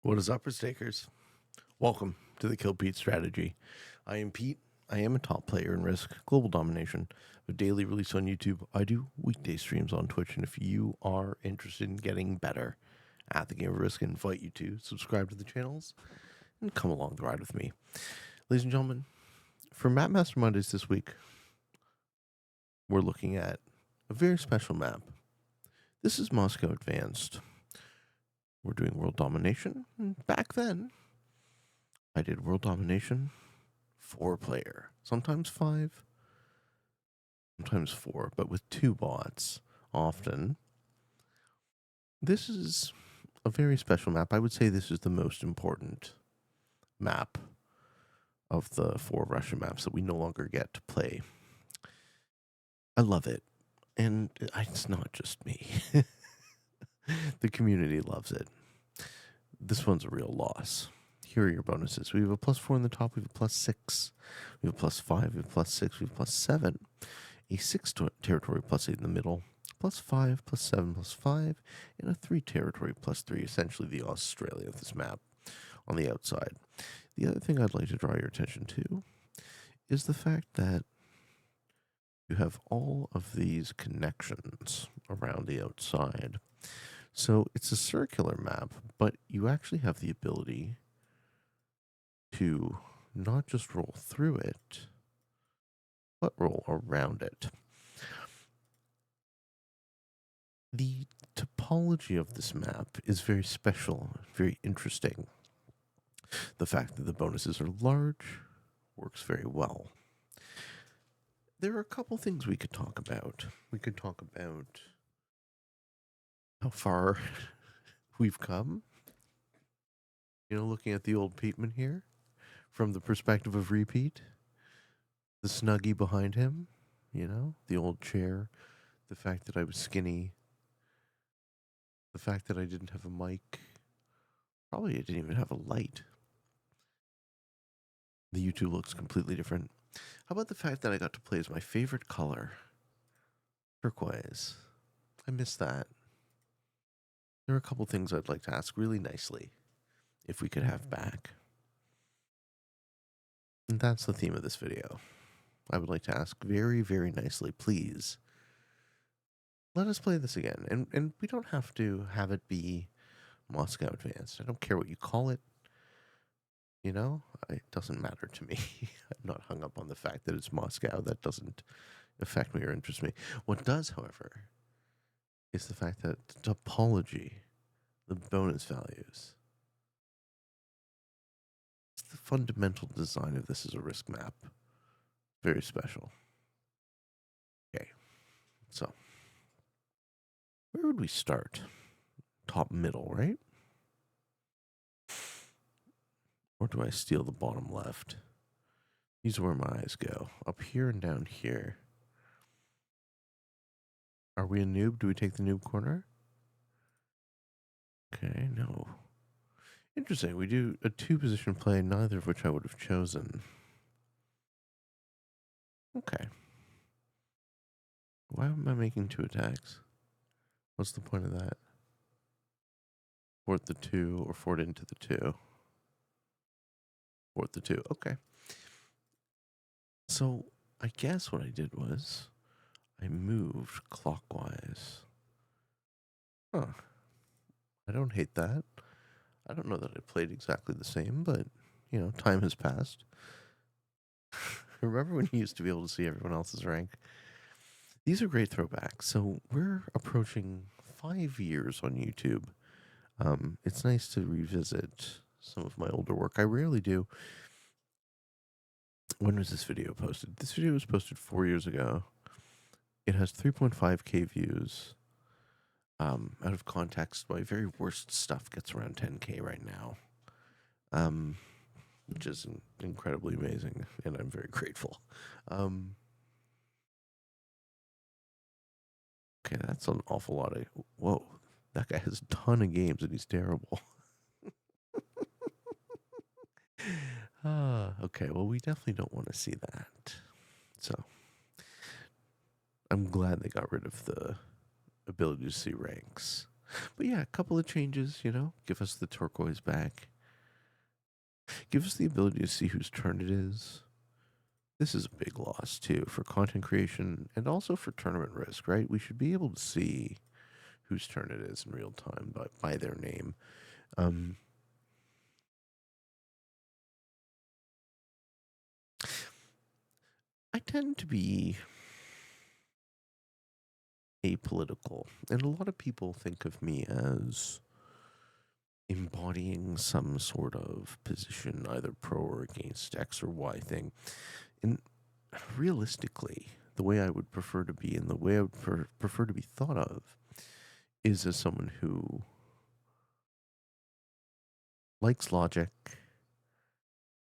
What is up, risk takers? Welcome to the Kill Pete strategy. I am Pete. I am a top player in Risk, Global Domination, a daily release on YouTube. I do weekday streams on Twitch, and if you are interested in getting better at the game of Risk, I invite you to subscribe to the channels and come along the ride with me. Ladies and gentlemen, for Map Master Mondays this week, we're looking at a very special map. This is Moscow Advanced. We're doing World Domination. Back then, I did World Domination 4-player, sometimes 5, sometimes 4, but with 2 bots often. This is a very special map. I would say this is the most important map of the 4 Russian maps that we no longer get to play. I love it, and it's not just me. The community loves it. This one's a real loss. Here are your bonuses. We have a +4 in the top. We have a +6. We have a +5. We have a +6. We have a +7. A 6 territory +8 in the middle. +5, +7, +5. And a 3 territory +3. Essentially the Australia of this map on the outside. The other thing I'd like to draw your attention to is the fact that you have all of these connections around the outside. So it's a circular map, but you actually have the ability to not just roll through it, but roll around it. The topology of this map is very special, very interesting. The fact that the bonuses are large works very well. There are a couple things we could talk about. We could talk about how far we've come. You know, looking at the old Peteman here from the perspective of Repeat, the Snuggie behind him, you know, the old chair, the fact that I was skinny, the fact that I didn't have a mic, probably I didn't even have a light. The YouTube looks completely different. How about the fact that I got to play as my favorite color, turquoise? I miss that. There are a couple things I'd like to ask really nicely if we could have back. And that's the theme of this video. I would like to ask very, very nicely, please, let us play this again. And we don't have to have it be Moscow Advanced. I don't care what you call it. You know, it doesn't matter to me. I'm not hung up on the fact that it's Moscow. That doesn't affect me or interest me. What does, however, is the fact that the topology, the bonus values, it's the fundamental design of this as a risk map. Very special. Okay, so where would we start? Top middle, right? Or do I steal the bottom left? These are where my eyes go. Up here and down here. Are we a noob? Do we take the noob corner? Okay, no. Interesting. We do a 2-position play, neither of which I would have chosen. Okay. Why am I making 2 attacks? What's the point of that? Fort the 2 or fort into the 2? Fort the 2. Okay. So I guess what I did was I moved clockwise. Huh. I don't hate that. I don't know that I played exactly the same, but, you know, time has passed. Remember when you used to be able to see everyone else's rank? These are great throwbacks. So we're approaching 5 years on YouTube. It's nice to revisit some of my older work. I rarely do. When was this video posted? This video was posted 4 years ago. It has 3.5K views. Out of context, my very worst stuff gets around 10K right now, which is incredibly amazing, and I'm very grateful. Okay, that's an awful lot of... Whoa, that guy has a ton of games, and he's terrible. Okay, well, we definitely don't want to see that. So, I'm glad they got rid of the ability to see ranks. But yeah, a couple of changes, give us the turquoise back. Give us the ability to see whose turn it is. This is a big loss, too, for content creation and also for tournament risk, right? We should be able to see whose turn it is in real time by their name. I tend to be apolitical, and a lot of people think of me as embodying some sort of position, either pro or against X or Y thing. And realistically, the way I would prefer to be and the way I would prefer to be thought of is as someone who likes logic,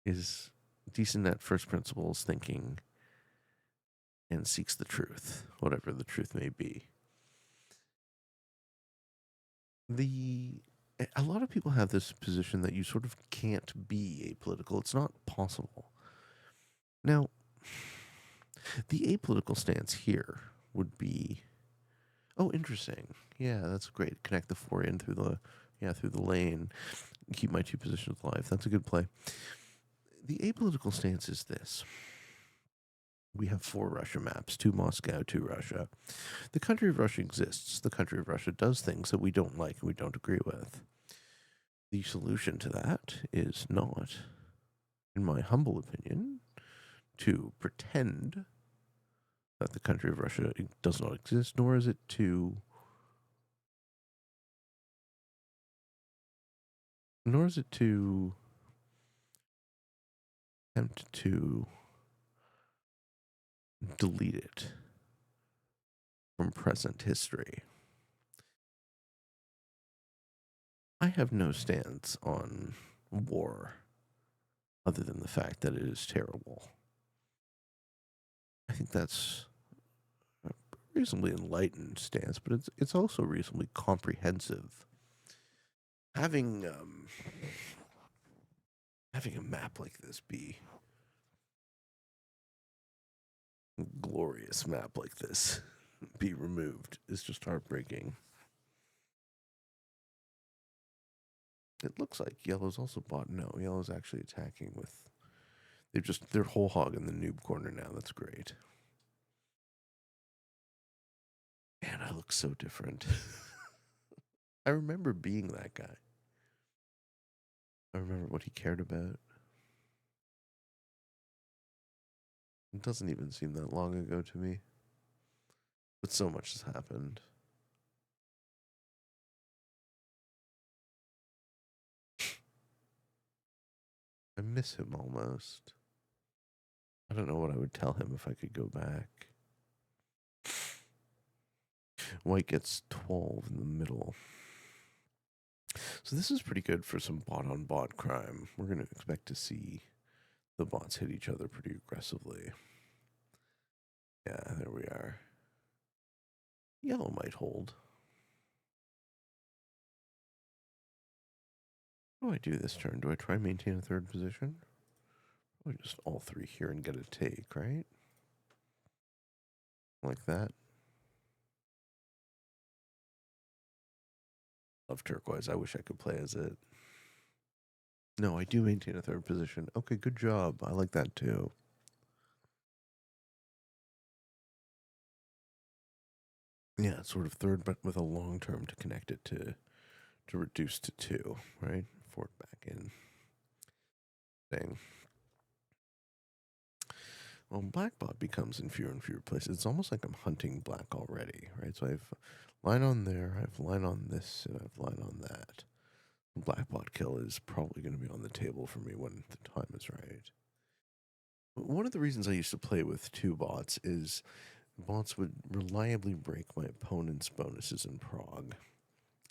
is decent at first principles thinking, and seeks the truth, whatever the truth may be. A lot of people have this position that you sort of can't be apolitical. It's not possible. Now, the apolitical stance here would be, oh, interesting. Yeah, that's great. Connect the four in through the lane. Keep my two positions alive. That's a good play. The apolitical stance is this. We have 4 Russia maps, 2 Moscow, 2 Russia. The country of Russia exists. The country of Russia does things that we don't like and we don't agree with. The solution to that is not, in my humble opinion, to pretend that the country of Russia does not exist, nor is it to attempt to delete it from present history. I have no stance on war other than the fact that it is terrible. I think that's a reasonably enlightened stance, but it's also reasonably comprehensive. Having a map like this be glorious map like this be removed is just heartbreaking. It looks like yellow's also bought. No, yellow's actually attacking with. They're whole hog in the noob corner now. That's great. Man, I look so different. I remember being that guy. I remember what he cared about. It doesn't even seem that long ago to me. But so much has happened. I miss him almost. I don't know what I would tell him if I could go back. White gets 12 in the middle. So this is pretty good for some bot-on-bot crime. We're going to expect to see the bots hit each other pretty aggressively. Yeah, there we are. Yellow might hold. What do I do this turn? Do I try maintain a third position? Probably just all 3 here and get a take, right? Like that. Love turquoise. I wish I could play as it. No, I do maintain a third position. Okay, good job. I like that too. Yeah, it's sort of third, but with a long term to connect it to reduce to 2, right? Fork back in. Thing. Well, black bot becomes in fewer and fewer places. It's almost like I'm hunting black already, right? So I have line on there, I have line on this, and I have line on that. Black bot kill is probably going to be on the table for me when the time is right. One of the reasons I used to play with 2 bots is bots would reliably break my opponent's bonuses in prog.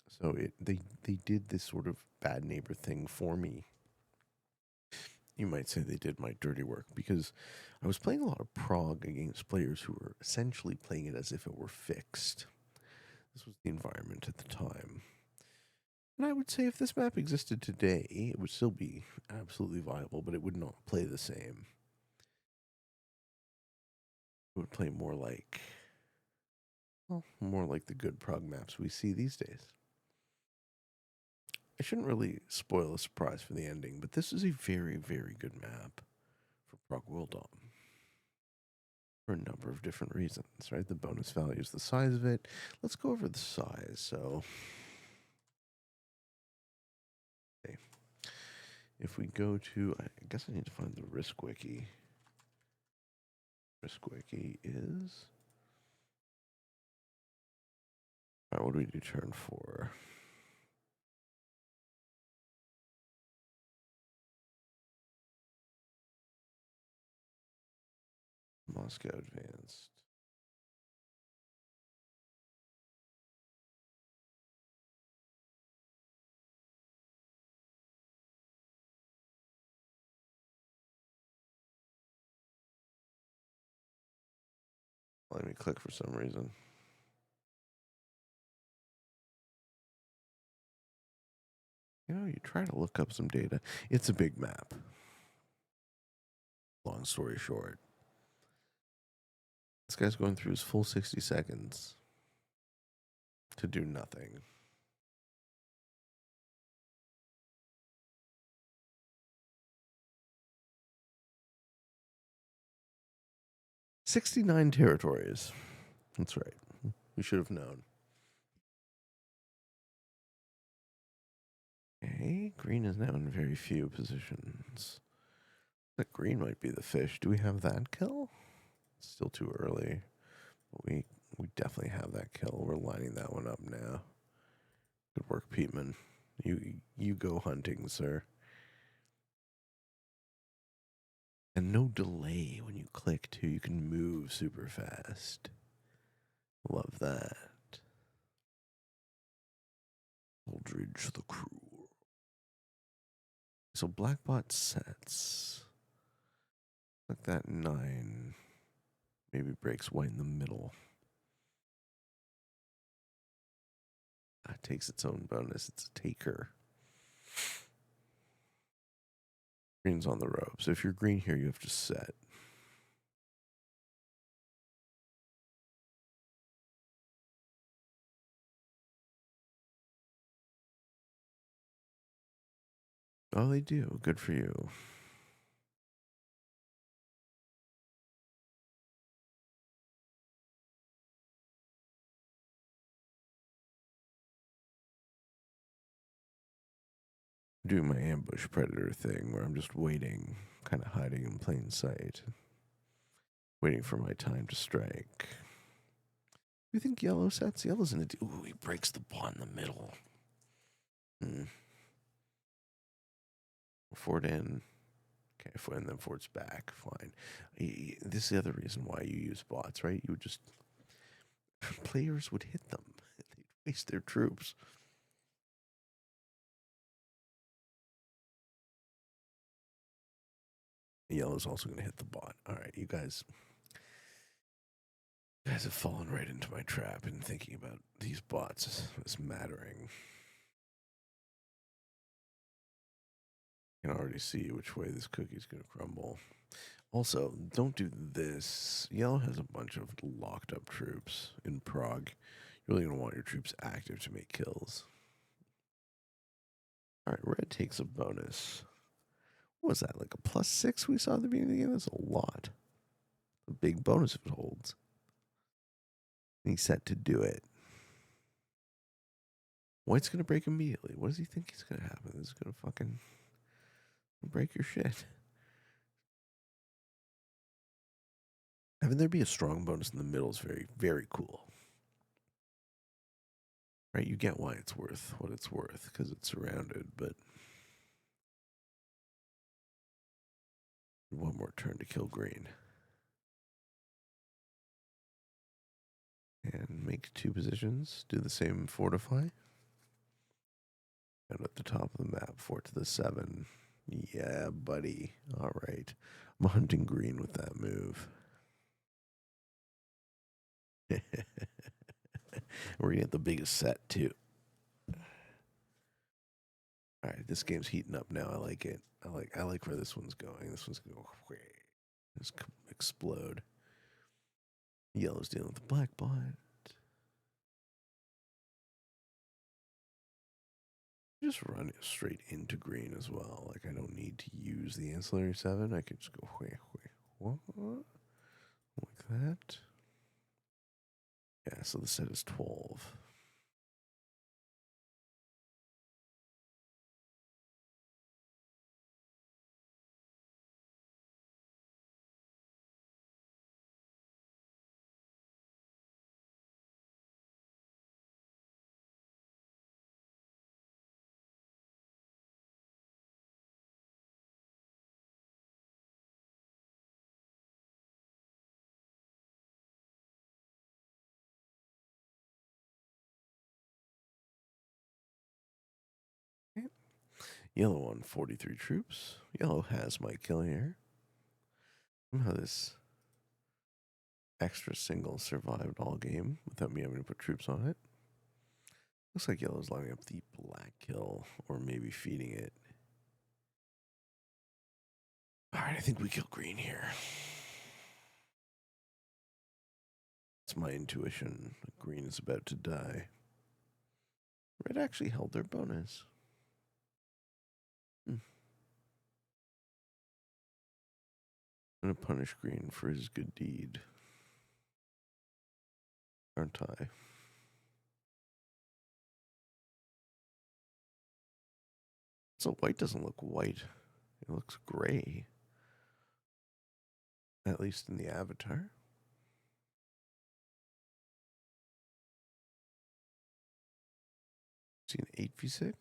So they did this sort of bad neighbor thing for me. You might say they did my dirty work because I was playing a lot of prog against players who were essentially playing it as if it were fixed. This was the environment at the time. And I would say if this map existed today, it would still be absolutely viable, but it would not play the same. It would play more like the good prog maps we see these days. I shouldn't really spoil a surprise for the ending, but this is a very, very good map for Prague World Dom for a number of different reasons, right? The bonus value is the size of it. Let's go over the size. So, okay. If we go to, I guess I need to find the risk wiki. Risk wiki is, all right, what do we do turn 4? Moscow advanced. Let me click for some reason. You know, you try to look up some data. It's a big map. Long story short, this guy's going through his full 60 seconds to do nothing. "69 territories." That's right. We should have known. Okay, green is now in very few positions. That green might be the fish. Do we have that kill? It's still too early. But we definitely have that kill. We're lining that one up now. Good work, Peatman. You go hunting, sir. And no delay when you click, too. You can move super fast. Love that. Aldridge the Cruel. So Blackbot sets. Like that 9. Maybe breaks white in the middle. It takes its own bonus. It's a taker. Green's on the ropes. If you're green here, you have to set. Oh, they do. Good for you. Doing my ambush predator thing where I'm just waiting, kind of hiding in plain sight, waiting for my time to strike. You think yellow sets? Yellow's in the. Ooh, he breaks the pawn in the middle. Forward in. Okay, and then forwards back. Fine. This is the other reason why you use bots, right? You would just. Players would hit them, they'd waste their troops. Yellow's also going to hit the bot. All right, you guys have fallen right into my trap in thinking about these bots as mattering. I can already see which way this cookie's going to crumble. Also, don't do this. Yellow has a bunch of locked up troops in Prague. You're really going to want your troops active to make kills. All right, red takes a bonus. What was that, like a +6 we saw at the beginning of the game? That's a lot. A big bonus if it holds. And he's set to do it. White's going to break immediately. What does he think is going to happen? This is going to fucking break your shit. Having there be a strong bonus in the middle is very, very cool. Right? You get why it's worth what it's worth because it's surrounded, but one more turn to kill green. And make 2 positions. Do the same fortify. And at the top of the map, 4 to the 7. Yeah, buddy. All right. I'm hunting green with that move. We're going to get the biggest set, too. All right, this game's heating up now. I like it. I like where this one's going. This one's going to just explode. Yellow's dealing with the black bot. Just run it straight into green as well. Like, I don't need to use the ancillary 7. I could just go what? Like that. Yeah, so the set is 12. Okay. Yellow on 43 troops. Yellow has my kill here. Somehow this extra single survived all game without me having to put troops on it. Looks like yellow's lining up the black kill, or maybe feeding it. Alright, I think we kill green here. It's my intuition. Green is about to die. Red actually held their bonus. I'm gonna punish green for his good deed. Aren't I? So white doesn't look white. It looks gray. At least in the avatar. See an 8v6?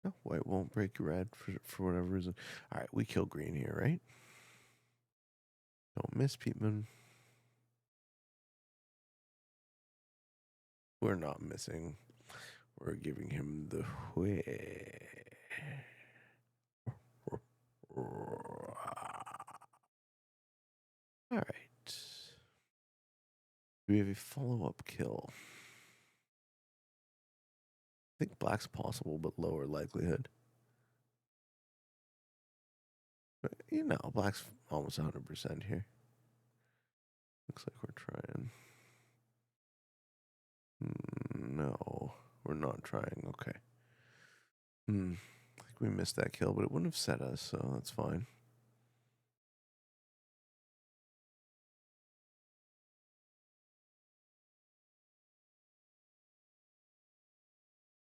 No, white won't break red for whatever reason. Alright, we kill green here, right? Don't miss, Peatman. We're not missing. We're giving him the way. Alright. Do we have a follow-up kill? I think black's possible, but lower likelihood. But, you know, black's almost 100% here. Looks like we're trying. No, we're not trying. Okay. I think we missed that kill, but it wouldn't have set us, so that's fine.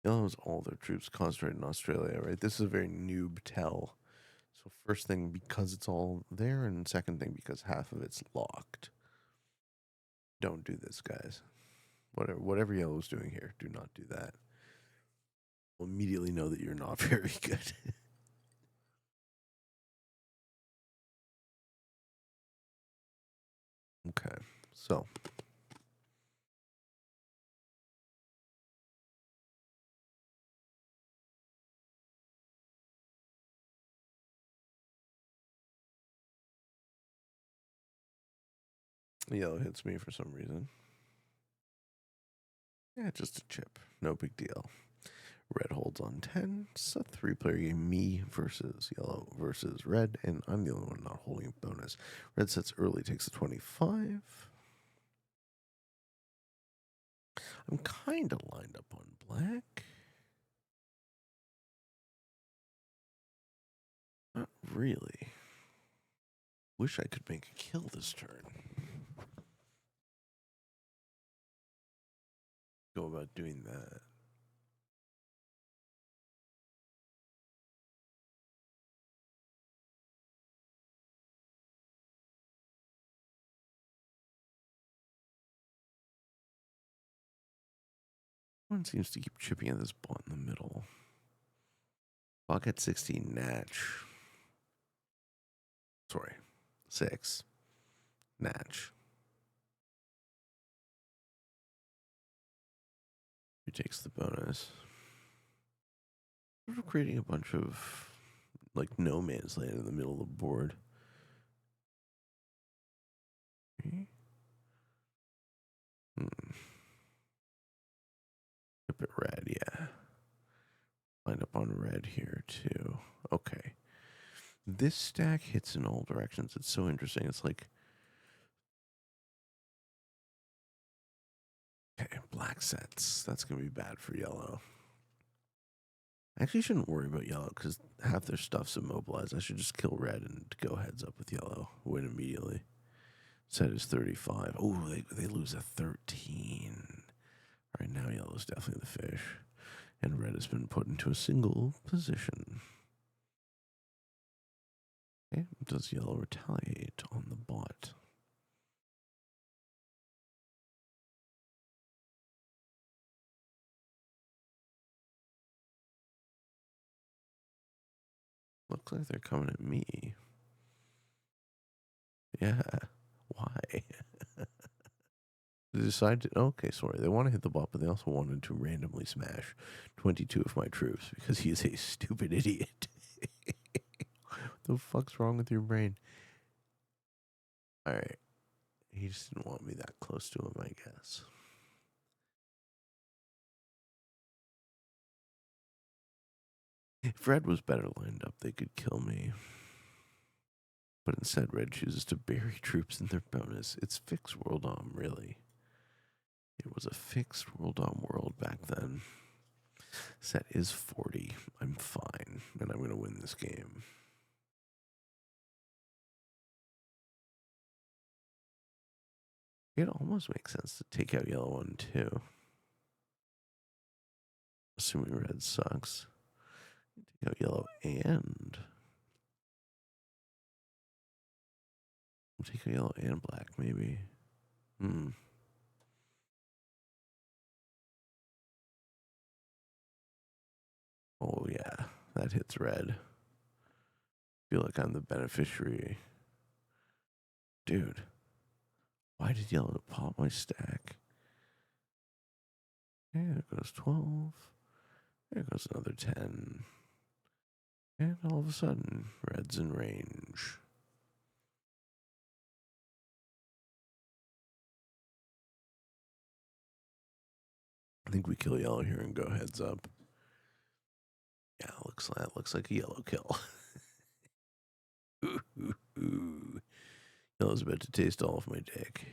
Yellow has all their troops concentrated in Australia, right? This is a very noob tell. So first thing, because it's all there, and second thing, because half of it's locked. Don't do this, guys. Whatever yellow's doing here, do not do that. We'll immediately know that you're not very good. Okay, so yellow hits me for some reason. Yeah, just a chip. No big deal. Red holds on 10. It's a 3-player game. Me versus yellow versus red, and I'm the only one not holding a bonus. Red sets early, takes a 25. I'm kind of lined up on black. Not really. Wish I could make a kill this turn. Go about doing that. One seems to keep chipping at this ball in the middle. Pocket 16, Natch. Sorry, 6. Natch. Who takes the bonus? We're creating a bunch of, like, no man's land in the middle of the board. Okay. Flip it red, yeah. Line up on red here, too. Okay. This stack hits in all directions. It's so interesting. It's like Okay, black sets. That's going to be bad for yellow. I actually shouldn't worry about yellow because half their stuff's immobilized. I should just kill red and go heads up with yellow. Win immediately. Set is 35. Oh, they lose a 13. All right, now yellow's definitely the fish. And red has been put into a single position. Okay, does yellow retaliate on the bot? Looks like they're coming at me. Yeah. Why? They decided to, okay, sorry. They want to hit the bot, but they also wanted to randomly smash 22 of my troops because he is a stupid idiot. What the fuck's wrong with your brain? All right. He just didn't want me that close to him, I guess. If red was better lined up, they could kill me. But instead, red chooses to bury troops in their bonus. It's fixed world om, really. It was a fixed world om world back then. Set is 40. I'm fine, and I'm going to win this game. It almost makes sense to take out yellow one, too. Assuming red sucks. Take out yellow and... take out yellow and black, maybe. Oh, yeah. That hits red. Feel like I'm the beneficiary. Dude. Why did yellow pop my stack? Yeah, there goes 12. There goes another 10. And all of a sudden, red's in range. I think we kill yellow here and go heads up. Yeah, looks like a yellow kill. Yellow's about to taste all of my dick.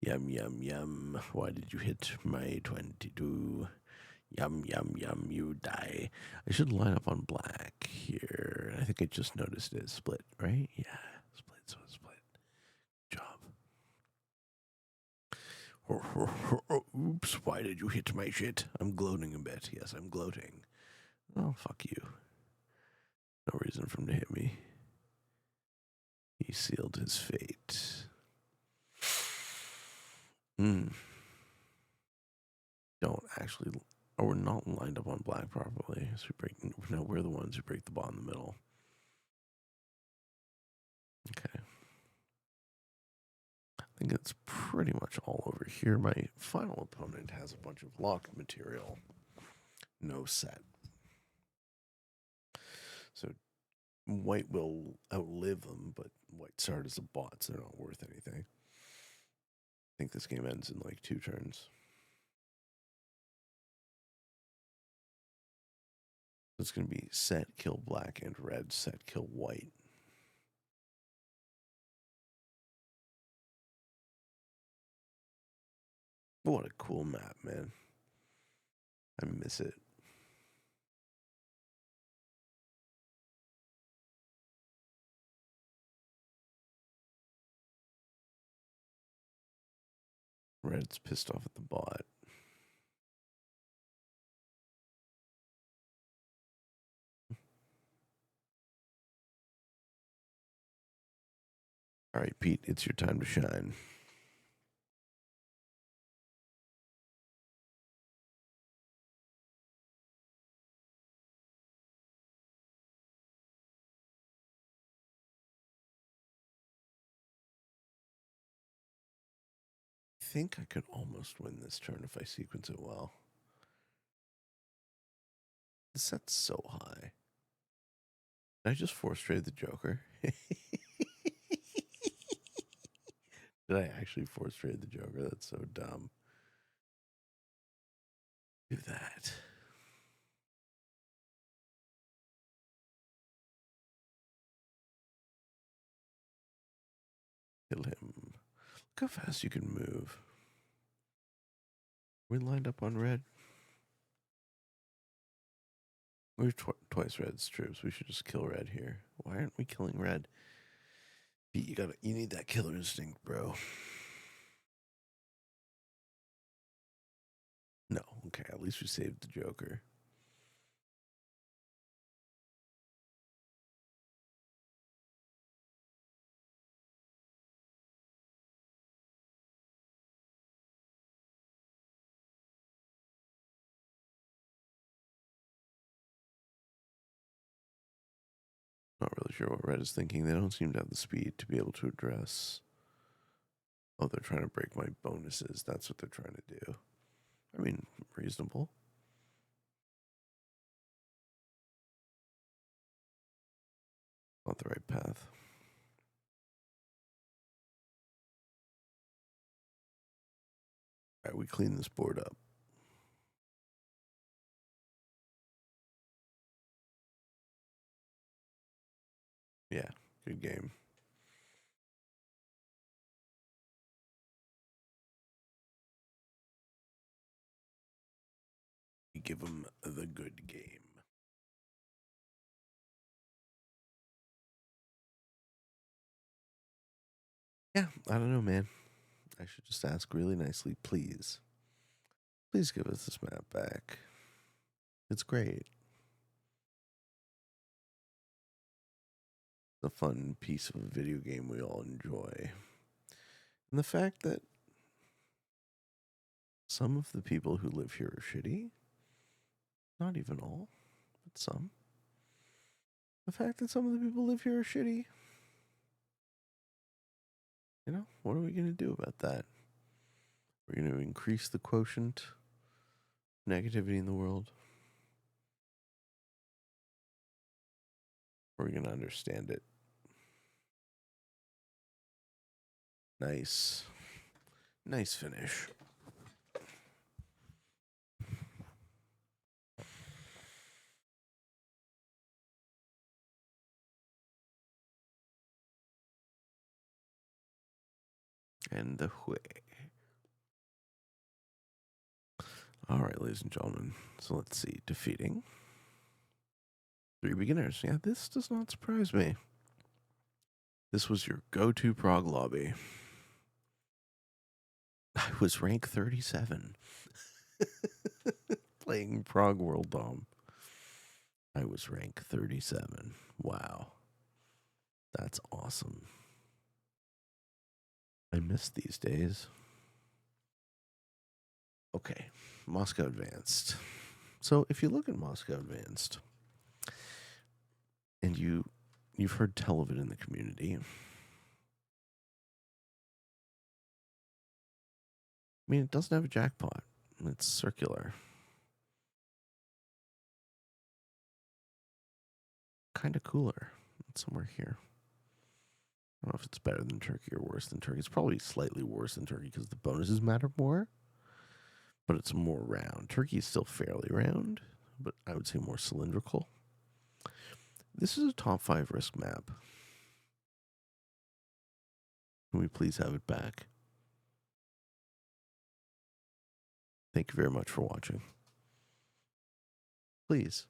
Yum, yum, yum. Why did you hit my 22? Yum, yum, yum, you die. I should line up on black here. I think I just noticed it. Split, right? Yeah, split, so split. Job. Oops, why did you hit my shit? I'm gloating a bit. Yes, I'm gloating. Oh, fuck you. No reason for him to hit me. He sealed his fate. Don't actually... oh, we're not lined up on black properly. So no, we're the ones who break the ball in the middle. Okay. I think it's pretty much all over here. My final opponent has a bunch of locked material. No set. So white will outlive them, but white started as a bot, so they're not worth anything. I think this game ends in like 2 turns. It's going to be set, kill black, and red, set, kill white. What a cool map, man. I miss it. Red's pissed off at the bot. All right, Pete, it's your time to shine. I think I could almost win this turn if I sequence it well. The set's so high. Did I just force trade the Joker? Did I actually force trade the Joker? That's so dumb. Do that. Kill him. Look how fast you can move. We lined up on red. We're twice red's troops. We should just kill red here. Why aren't we killing red? Pete, you need that killer instinct, bro. No, okay, at least we saved the Joker. Not really sure what red is thinking. They don't seem to have the speed to be able to address. Oh, they're trying to break my bonuses. That's what they're trying to do. I mean, reasonable. Not the right path. All right, we clean this board up. Yeah, good game. We give them the good game. Yeah, I don't know, man. I should just ask really nicely, please. Please give us this map back. It's great. It's a fun piece of a video game we all enjoy. And the fact that some of the people who live here are shitty, not even all, but some. The fact that some of the people who live here are shitty, you know, what are we going to do about that? We're going to increase the quotient negativity in the world. We're going to understand it. Nice. Nice finish. And away. All right, ladies and gentlemen. So let's see. Defeating 3 beginners. Yeah, this does not surprise me. This was your go-to prog lobby. I was rank 37. Playing Prog World Dom. I was rank 37. Wow. That's awesome. I miss these days. Okay, Moscow Advanced. So if you look at Moscow Advanced, and you've heard tell of it in the community, I mean, it doesn't have a jackpot. It's circular. Kind of cooler. It's somewhere here. I don't know if it's better than Turkey or worse than Turkey. It's probably slightly worse than Turkey because the bonuses matter more, but it's more round. Turkey is still fairly round, but I would say more cylindrical. This is a top 5 risk map. Can we please have it back? Thank you very much for watching. Please.